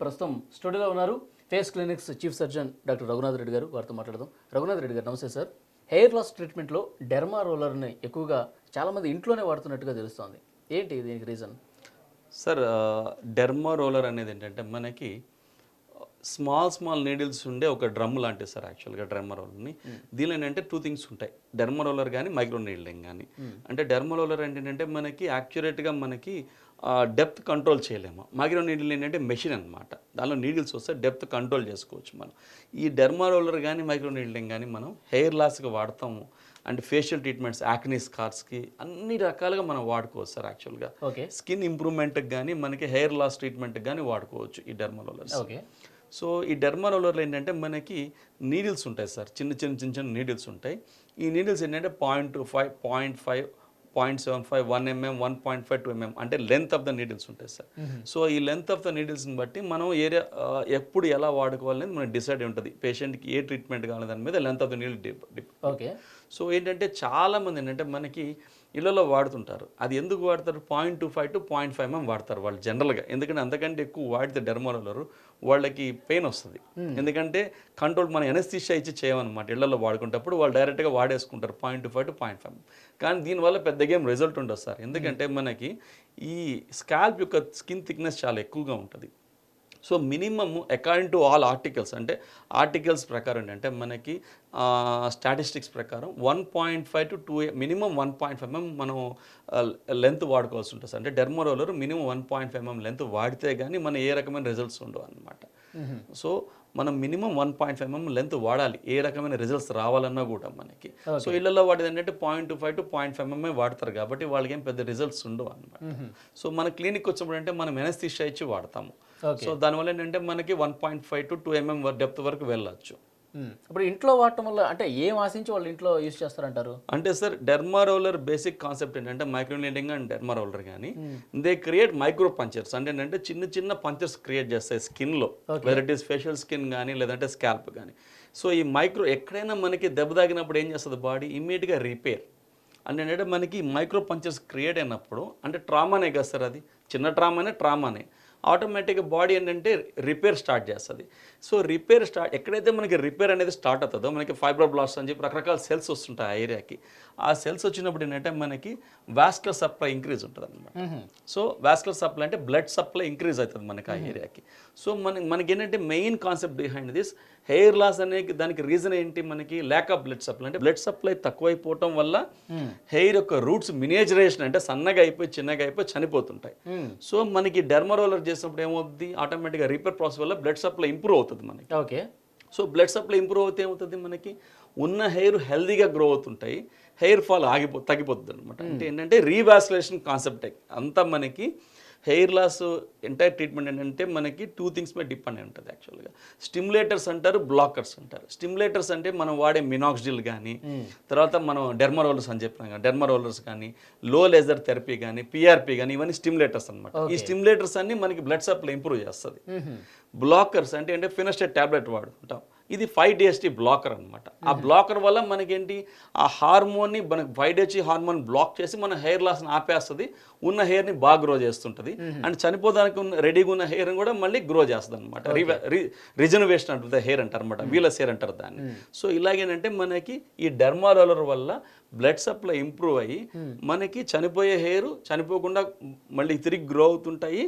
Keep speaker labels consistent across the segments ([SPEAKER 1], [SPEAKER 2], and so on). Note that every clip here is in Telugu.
[SPEAKER 1] ప్రస్తుతం స్టూడియోలో ఉన్నారు face clinics chief surgeon doctor Raghunath Reddy గారు. వారితో మాట్లాడదాం. రఘునాథ్ రెడ్డి గారు నమస్తే సార్. హెయిర్ లాస్ ట్రీట్మెంట్లో డెర్మా రోలర్ని ఎక్కువగా చాలామంది ఇంట్లోనే వాడుతున్నట్టుగా తెలుస్తోంది. ఏంటి దీనికి రీజన్?
[SPEAKER 2] సార్ డెర్మా రోలర్ అనేది ఏంటంటే మనకి స్మాల్ నీడిల్స్ ఉండే ఒక డ్రమ్ లాంటిది సార్. యాక్చువల్గా డెర్మా రోలర్ని దీనిలో ఏంటంటే టూ థింగ్స్ ఉంటాయి, డెర్మా రోలర్ కానీ మైక్రో నీడిలింగ్ కానీ. అంటే డెర్మా రోలర్ ఏంటంటే మనకి యాక్యురేట్గా మనకి డెప్త్ కంట్రోల్ చేయలేము. మైక్రో నీడిల్ ఏంటంటే మెషిన్ అనమాట, దానిలో నీడిల్స్ వస్తే డెప్త్ కంట్రోల్ చేసుకోవచ్చు మనం. ఈ డెర్మా రోలర్ కానీ మైక్రో నీడిలింగ్ కానీ మనం హెయిర్ లాస్కి వాడతాము. అండ్ ఫేషియల్ ట్రీట్మెంట్స్, యాక్నీ స్కార్స్కి అన్ని రకాలుగా మనం వాడుకోవచ్చు సార్. యాక్చువల్గా స్కిన్ ఇంప్రూవ్మెంట్కి కానీ మనకి హెయిర్ లాస్ ట్రీట్మెంట్కి కానీ వాడుకోవచ్చు ఈ డెర్మా రోలర్స్. సో ఈ డెర్మా రోలర్లో ఏంటంటే మనకి నీడిల్స్ ఉంటాయి సార్, చిన్న నీడిల్స్ ఉంటాయి. ఈ నీడిల్స్ ఏంటంటే 0.25, 0.5, 0.75, 1 mm, 1.5 to mm అంటే లెంత్ ఆఫ్ ద నీడిల్స్ ఉంటాయి సార్. సో ఈ లెంత్ ఆఫ్ ద నీడిల్స్ని బట్టి మనం ఏరియా ఎప్పుడు ఎలా వాడుకోవాలనేది మనకి డిసైడ్ ఉంటుంది. పేషెంట్కి ఏ ట్రీట్మెంట్ కావాలి దాని మీద length of the needle
[SPEAKER 1] okay.
[SPEAKER 2] So ఏంటంటే చాలామంది ఏంటంటే మనకి ఇళ్ళలో వాడుతుంటారు. అది ఎందుకు వాడతారు? 0.25 to 0.5 mm వాడతారు వాళ్ళు జనరల్గా. ఎందుకంటే అంతకంటే ఎక్కువ వాడితే డెర్మా రోలర్ వాళ్ళకి పెయిన్ వస్తుంది. ఎందుకంటే కంట్రోల్ మనం ఎనస్థీషియా ఇచ్చి చేయమన్నమాట. ఇళ్లలో వాడుకుంటప్పుడు వాళ్ళు డైరెక్ట్గా వాడేసుకుంటారు 0.25 to 0.5 mm. కానీ దీనివల్ల పెద్దగా ఏం రిజల్ట్ ఉండదు సార్. ఎందుకంటే మనకి ఈ స్కాల్ప్ యొక్క స్కిన్ థిక్నెస్ చాలా ఎక్కువగా ఉంటుంది. So minimum according to all articles, అంటే ఆర్టికల్స్ ప్రకారం ఏంటంటే మనకి స్టాటిస్టిక్స్ ప్రకారం 1.5 to 2 మినిమం 1.5 mm మనం లెంత్ వాడుకోవాల్సి ఉంటుంది. అంటే derma roller minimum 1.5 mm length వాడితే కానీ మన ఏ రకమైన రిజల్ట్స్ ఉండవు అనమాట. సో మనం మినిమం 1.5 mm లెంత్ వాడాలి ఏ రకమైన రిజల్ట్స్ రావాలన్నా కూడా మనకి. సో ఇళ్లలో వాడేది ఏంటంటే 0.25 to 0.5 mm వాడతారు కాబట్టి వాళ్ళకి ఏం పెద్ద రిజల్ట్స్ ఉండవు అనమాట. సో మన క్లినిక్ వచ్చినప్పుడు అంటే మనం ఎనస్థీషియా ఇచ్చి వాడతాము. సో దానివల్ల ఏంటంటే మనకి 1.5 to 2 mm డెప్త్ వరకు వెళ్ళచ్చు.
[SPEAKER 1] ఇప్పుడు ఇంట్లో వాడటం వల్ల అంటే ఏం ఆశించి వాళ్ళు ఇంట్లో యూజ్ చేస్తారంటారు?
[SPEAKER 2] అంటే sir derma roller basic concept ఏంటంటే micro needling and derma roller కానీ దే క్రియేట్ మైక్రో పంచర్స్. అంటే ఏంటంటే చిన్న పంచర్స్ క్రియేట్ చేస్తాయి స్కిన్లో, whether it is facial skin కానీ లేదంటే స్కాల్ప్ కానీ. సో ఈ మైక్రో ఎక్కడైనా మనకి దెబ్బ తాగినప్పుడు ఏం చేస్తుంది బాడీ ఇమ్మీడియట్గా రిపేర్. అంటే ఏంటంటే మనకి మైక్రో పంచర్స్ క్రియేట్ అయినప్పుడు అంటే ట్రామానే కదా సార్, అది చిన్న ట్రామానే ఆటోమేటిక్గా బాడీ ఏంటంటే రిపేర్ స్టార్ట్ చేస్తుంది. సో రిపేర్ ఎక్కడైతే మనకి రిపేర్ అనేది స్టార్ట్ అవుతుందో మనకి ఫైబ్రోబ్లాస్ట్ అని చెప్పి రకరకాల సెల్స్ వస్తుంటాయి ఆ ఏరియాకి. ఆ సెల్స్ వచ్చినప్పుడు ఏంటంటే మనకి వాస్కులర్ సప్లై ఇంక్రీజ్ ఉంటుంది అనమాట. సో వాస్కులర్ సప్లై అంటే బ్లడ్ సప్లై ఇంక్రీజ్ అవుతుంది మనకి ఆ ఏరియాకి. సో మనకి ఏంటంటే main concept behind this hair loss అనే దానికి రీజన్ ఏంటి? మనకి ల్యాక్ ఆఫ్ బ్లడ్ సప్లై. అంటే బ్లడ్ సప్లై తక్కువైపోవటం వల్ల హెయిర్ యొక్క రూట్స్ మినియేచరేషన్ అంటే సన్నగా అయిపోయి చిన్నగా అయిపోయి చనిపోతుంటాయి. సో మనకి డెర్మా రోలర్ చేసినప్పుడు ఏమవుతుంది? ఆటోమేటిక్గా రిపేర్ ప్రాసెస్ వల్ల బ్లడ్ సప్లై ఇంప్రూవ్ అవుతుంది మనకి.
[SPEAKER 1] Okay.
[SPEAKER 2] So blood supply improve అవుతే ఏమవుతుంది? మనకి ఉన్న హెయిర్ హెల్దీగా గ్రో అవుతుంటాయి, హెయిర్ ఫాల్ తగ్గిపోతుంది అనమాట. అంటే ఏంటంటే రీవాస్కులేషన్ కాన్సెప్ట్ అంతా మనకి హెయిర్ లాస్ ఎంటైర్ ట్రీట్మెంట్ ఏంటంటే మనకి టూ థింగ్స్ మీద డిపెండ్ ఉంటుంది యాక్చువల్గా. స్టిమ్యులేటర్స్ అంటారు, బ్లాకర్స్ అంటారు. స్టిమ్యులేటర్స్ అంటే మనం వాడే మినాక్సిడిల్ కానీ, తర్వాత మనం డెర్మా రోలర్స్ అని చెప్పినాం కదా, డెర్మా రోలర్స్ కానీ, లో లేజర్ థెరపీ కానీ, పిఆర్పి కానీ, ఇవన్నీ స్టిమ్యులేటర్స్ అనమాట. ఈ స్టిమ్యులేటర్స్ అన్ని మనకి బ్లడ్ సప్లై ఇంప్రూవ్ చేస్తుంది. బ్లాకర్స్ అంటే ఫినస్టేట్ ట్యాబ్లెట్ వాడుకుంటాం, ఇది 5-DHT బ్లాకర్ అనమాట. ఆ బ్లాకర్ వల్ల మనకేంటి ఆ హార్మోన్ని మనకి 5-HT హార్మోన్ బ్లాక్ చేసి మన హెయిర్ లాస్ని ఆపేస్తుంది, ఉన్న హెయిర్ని బాగా గ్రో చేస్తుంటుంది. అండ్ చనిపోదానికి రెడీగా ఉన్న హెయిర్ని కూడా మళ్ళీ గ్రో చేస్తుంది అనమాట. రిజనరేషన్ అంటుంది హెయిర్ అంటారు అనమాట, వీలస్ హెయిర్ అంటారు దాన్ని. సో ఇలాగేనంటే మనకి ఈ డెర్మా రోలర్ వల్ల బ్లడ్ సప్లై ఇంప్రూవ్ అయ్యి మనకి చనిపోయే హెయిర్ చనిపోకుండా మళ్ళీ తిరిగి గ్రో అవుతుంటాయి.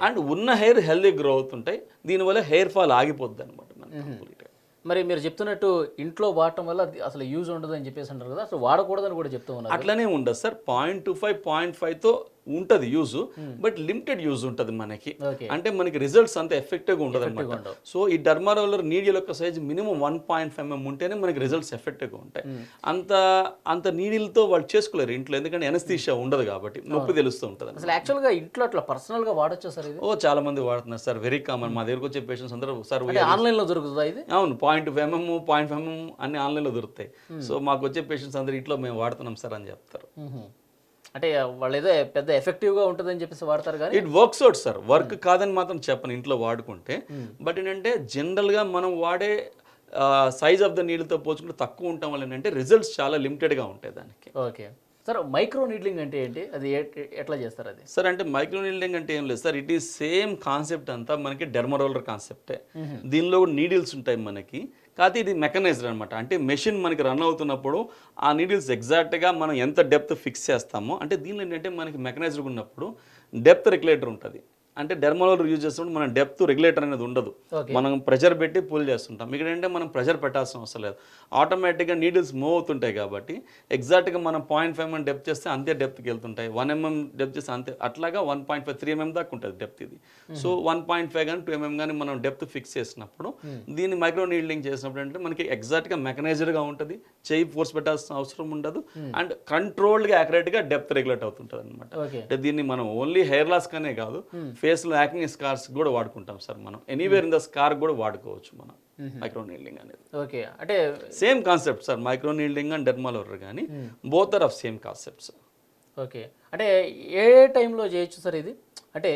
[SPEAKER 2] అండ్ ఉన్న హెయిర్ హెల్దీ గ్రో అవుతుంటాయి. దీనివల్ల హెయిర్ ఫాల్ ఆగిపోద్ది అనమాట మనకి.
[SPEAKER 1] మరి మీరు చెప్తున్నట్టు ఇంట్లో వాడటం వల్ల అసలు యూజ్ ఉండదు అని చెప్పేసి అంటారు కదా, అసలు వాడకూడదని కూడా చెప్తూ ఉన్నారు.
[SPEAKER 2] అట్లనే ఉండదు సార్. 0.25, 0.5తో ఉంటుంది యూజ్, బట్ లిమిటెడ్ యూజ్ ఉంటుంది మనకి. అంటే మనకి రిజల్ట్స్ అంత ఎఫెక్టివ్గా ఉండదు అనమాట. సో ఈ డెర్మా రోలర్ నీడిల్ యొక్క సైజ్ మినిమం 1.5 mm ఉంటేనే మనకి రిజల్ట్స్ ఎఫెక్టివ్గా ఉంటాయి. అంత నీడిల్తో వాళ్ళు చేసుకోలేరు ఇంట్లో, ఎందుకంటే ఎనస్థీషియా ఉండదు కాబట్టి నొప్పి తెలుస్తూ ఉంటుంది.
[SPEAKER 1] అసలు యాక్చువల్గా ఇంట్లో అట్లా పర్సనల్గా వాడచ్చు సార్ ఇది?
[SPEAKER 2] చాలా మంది వాడుతున్నారు సార్, వెరీ కామన్. మా దగ్గరకు వచ్చే పేషెంట్స్ అందరూ సార్
[SPEAKER 1] ఆన్లైన్లో దొరుకుతుందా ఇది?
[SPEAKER 2] అవును, 0.5 mm, 0.5 mm అన్ని ఆన్లైన్లో దొరుకుతాయి. సో మాకు వచ్చే పేషెంట్స్ అందరూ ఇంట్లో మేము వాడుతున్నాం సార్ అని చెప్తారు.
[SPEAKER 1] అంటే వాళ్ళు ఏదో పెద్ద ఎఫెక్టివ్గా ఉంటుందని చెప్పేసి వాడతారు కానీ
[SPEAKER 2] it works out sir. Work కాదని మాత్రం చెప్పను ఇంట్లో వాడుకుంటే. బట్ ఏంటంటే జనరల్గా మనం వాడే సైజ్ ఆఫ్ ద నీళ్ళతో పోల్చుకుంటే తక్కువ ఉండటం వల్ల ఏంటంటే రిజల్ట్స్ చాలా లిమిటెడ్గా ఉంటాయి దానికి.
[SPEAKER 1] ఓకే. సార్ మైక్రో నీడ్లింగ్ అంటే ఏంటి, అది ఎట్లా చేస్తారు అది?
[SPEAKER 2] సార్ అంటే మైక్రో నీడ్లింగ్ అంటే ఏం లేదు sir, it is same concept అంతా మనకి డెర్మరోలర్ కాన్సెప్టే. దీనిలో కూడా నీడిల్స్ ఉంటాయి మనకి, కాకపోతే ఇది మెకనైజ్డ్ అనమాట. అంటే మెషిన్ మనకి రన్ అవుతున్నప్పుడు ఆ నీడిల్స్ ఎగ్జాక్ట్గా మనం ఎంత డెప్త్ ఫిక్స్ చేస్తామో, అంటే దీనిలో ఏంటంటే మనకి మెకనైజ్డ్ ఉన్నప్పుడు డెప్త్ రెగ్యులేటర్ ఉంటుంది. అంటే డెర్మరోలర్ యూజ్ చేస్తున్నప్పుడు మనం డెప్త్ రెగ్యులేటర్ అనేది ఉండదు, మనం ప్రెషర్ పెట్టి పుల్ చేస్తుంటాం. ఇక్కడ ఏంటంటే మనం ప్రెషర్ పెట్టాల్సిన అవసరం లేదు, ఆటోమేటిక్గా నీడిల్స్ మూవ్ అవుతుంటాయి కాబట్టి ఎగ్జాక్ట్గా మనం 0.5 mm డెప్త్ చేస్తే అంతే డెప్త్కి వెళ్తుంటాయి, 1 mm డెప్త్ చేస్తే అంతే, అట్లాగా 1.5 3 mm దాకా ఉంటుంది డెప్త్ ఇది. సో 1.5 కానీ 2 mm కానీ మనం డెప్త్ ఫిక్స్ చేసినప్పుడు దీన్ని మైక్రో నీడ్లింగ్ చేసినప్పుడు అంటే మనకి ఎగ్జాక్ట్గా మెకనైజ్డ్గా ఉంటుంది, చేయి ఫోర్స్ పెట్టాల్సిన అవసరం ఉండదు, అండ్ కంట్రోల్డ్గా యాక్యురేట్గా డెప్త్ రెగ్యులేట్ అవుతుంటుంది అనమాట. అంటే దీన్ని మనం ఓన్లీ హెయిర్ లాస్ కానే కాదు, ఫేస్లో యాక్ని స్కార్స్ కూడా వాడుకుంటాం సార్ మనం, ఎనీవేర్ ఇన్ ద స్కార్ కూడా వాడుకోవచ్చు మనం మైక్రో నీడ్లింగ్ అనేది.
[SPEAKER 1] ఓకే, అంటే
[SPEAKER 2] same concept sir, micro needling and derma roller కానీ both are of same concepts.
[SPEAKER 1] Okay, అంటే ఏ టైంలో చేయొచ్చు సార్ ఇది? అంటే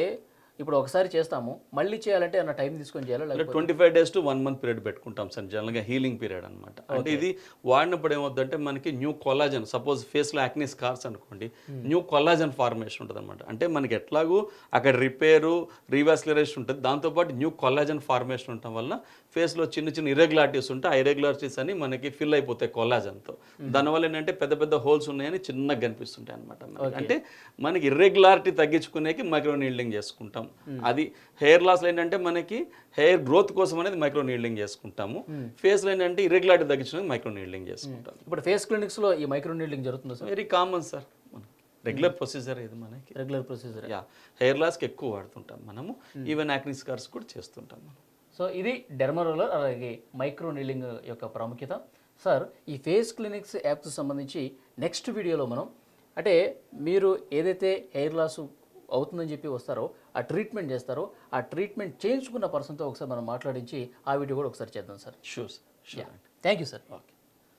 [SPEAKER 1] ఇప్పుడు ఒకసారి చేస్తాము, మళ్ళీ చేయాలంటే ఏమైనా టైం తీసుకొని చేయాలి?
[SPEAKER 2] 25 days to 1 month పీరియడ్ పెట్టుకుంటాం సార్ జనరల్గా, హీలింగ్ పీరియడ్ అనమాట. అంటే ఇది వాడినప్పుడు ఏమవుతుందంటే మనకి న్యూ కొల్లాజన్, సపోజ్ ఫేస్లో యాక్ని స్కార్స్ అనుకోండి, న్యూ కొల్లాజన్ ఫార్మేషన్ ఉంటుంది అనమాట. అంటే మనకి ఎట్లాగూ అక్కడ రిపేరు రీవాస్కులరైజేషన్ ఉంటుంది, దాంతోపాటు న్యూ కొల్లాజన్ ఫార్మేషన్ ఉండటం వల్ల ఫేస్లో చిన్న చిన్న ఇర్రెగ్యులారిటీస్ ఉంటాయి, ఆ ఇర్రెగ్యులారిటీస్ అని మనకి ఫిల్ అయిపోతాయి కొల్లాజన్తో. దానివల్ల ఏంటంటే పెద్ద పెద్ద హోల్స్ ఉన్నాయని చిన్నగా కనిపిస్తుంటాయి అనమాట. అంటే మనకి ఇర్రెగ్యులారిటీ తగ్గించుకునేకి మైక్రో నీడ్లింగ్ చేసుకుంటాం. అది హెయిర్ లాస్లో ఏంటంటే మనకి హెయిర్ గ్రోత్ కోసం అనేది మైక్రో నీడ్లింగ్ చేసుకుంటాము, ఫేస్లో ఏంటంటే ఇర్రెగ్యులారిటీ తగ్గించడానికి మైక్రో నీడ్లింగ్ చేసుకుంటాం.
[SPEAKER 1] ఇప్పుడు ఫేస్ క్లినిక్స్లో ఈ మైక్రో నీడ్లింగ్ జరుగుతుందా sir?
[SPEAKER 2] Very common sir, regular procedure ఇది మనకి,
[SPEAKER 1] రెగ్యులర్ ప్రొసీజర్.
[SPEAKER 2] హెయిర్ లాస్కి ఎక్కువ వాడుతుంటాం మనము, ఈవెన్ యాక్ని స్కార్స్ కూడా చేస్తుంటాం మనం.
[SPEAKER 1] సో ఇది డెర్మరోలర్ అలాగే మైక్రో నీడ్లింగ్ యొక్క ప్రాముఖ్యత. సార్, ఈ ఫేస్ క్లినిక్స్ యాప్కి సంబంధించి నెక్స్ట్ వీడియోలో మనం, అంటే మీరు ఏదైతే హెయిర్ లాస్ అవుతుందని చెప్పి వస్తారో, ఆ ట్రీట్మెంట్ చేస్తారో, ఆ ట్రీట్మెంట్ చేయించుకున్న పర్సన్తో ఒకసారి మనం మాట్లాడించి ఆ వీడియో కూడా ఒకసారి చేద్దాం sir.
[SPEAKER 2] Sure sir,
[SPEAKER 1] thank you sir.
[SPEAKER 2] Okay.